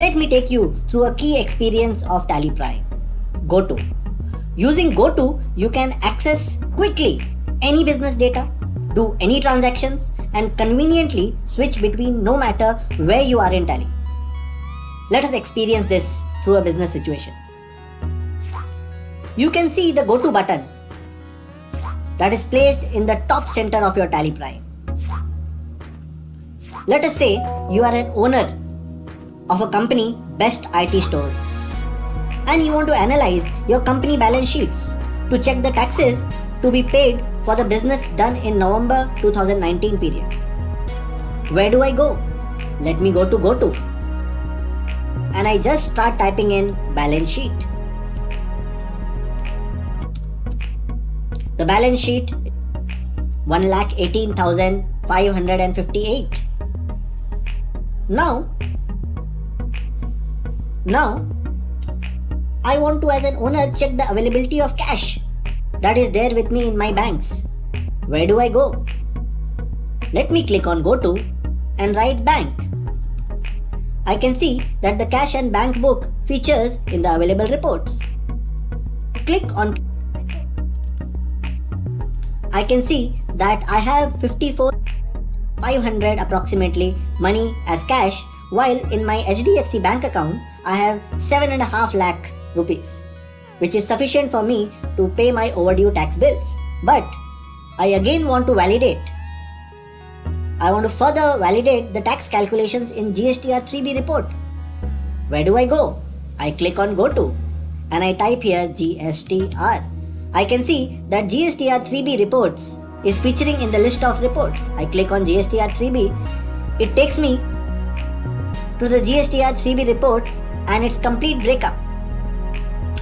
let me take you through a key experience of Tally Prime. GoTo. Using GoTo, you can access quickly any business data, do any transactions, and conveniently switch between no matter where you are in Tally. Let us experience this through a business situation. You can see the GoTo button that is placed in the top center of your Tally Prime. Let us say you are an owner of a company, Best IT Stores, and you want to analyze your company balance sheets to check the taxes to be paid for the business done in November 2019 period. Where do I go? Let me go to GoTo. And I just start typing in balance sheet. The balance sheet 1,18,558. Now I want to, as an owner, check the availability of cash that is there with me in my banks. Where do I go? Let me click on GoTo and write bank. I can see that the cash and bank book features in the available reports. Click on. I can see that I have 54,500 approximately money as cash, while in my HDFC bank account I have 7.5 lakh rupees, which is sufficient for me to pay my overdue tax bills. But I again want to validate. I want to further validate the tax calculations in GSTR 3B report. Where do I go? I click on GoTo and I type here GSTR. I can see that GSTR 3B reports is featuring in the list of reports. I click on GSTR 3B. It takes me to the GSTR 3B reports and its complete breakup.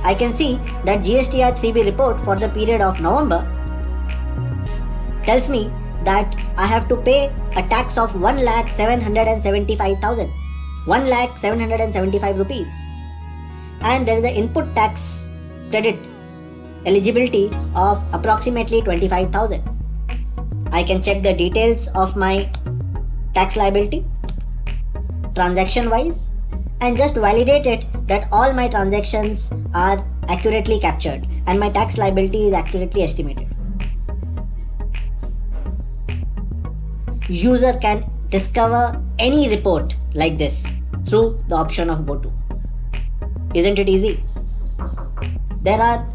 I can see that GSTR 3B report for the period of November tells me that I have to pay a tax of 1,775,000, 1,775 rupees, and there is an input tax credit eligibility of approximately 25,000. I can check the details of my tax liability transaction wise and just validate it that all my transactions are accurately captured and my tax liability is accurately estimated. User can discover any report like this through the option of GoTo. Isn't it easy? There are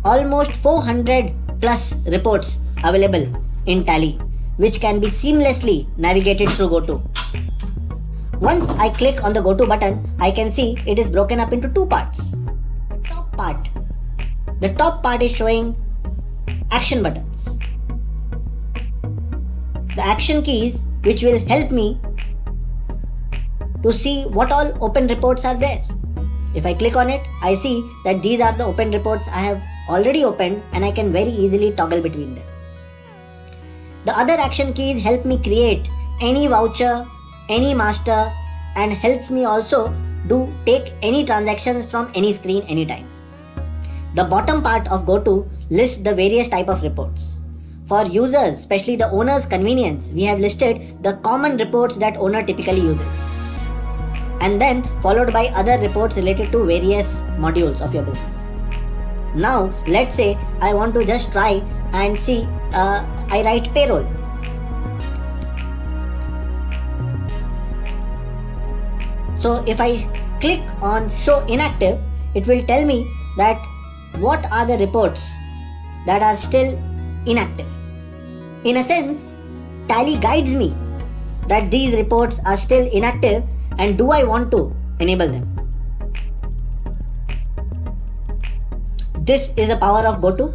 almost 400 plus reports available in Tally, which can be seamlessly navigated through GoTo. Once I click on the GoTo button, I can see it is broken up into two parts. The top part is showing action buttons. The action keys which will help me to see what all open reports are there. If I click on it, I see that these are the open reports I have already opened and I can very easily toggle between them. The other action keys help me create any voucher, any master, and helps me also take any transactions from any screen anytime. The bottom part of GoTo lists the various type of reports. For users, especially the owner's convenience, we have listed the common reports that owner typically uses, and then followed by other reports related to various modules of your business. Now, let's say I want to just try and see, I write payroll. So if I click on show inactive, it will tell me that what are the reports that are still inactive. In a sense, Tally guides me that these reports are still inactive and do I want to enable them. This is the power of GoTo.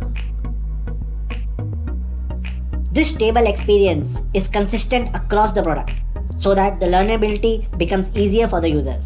This table experience is consistent across the product so that the learnability becomes easier for the user.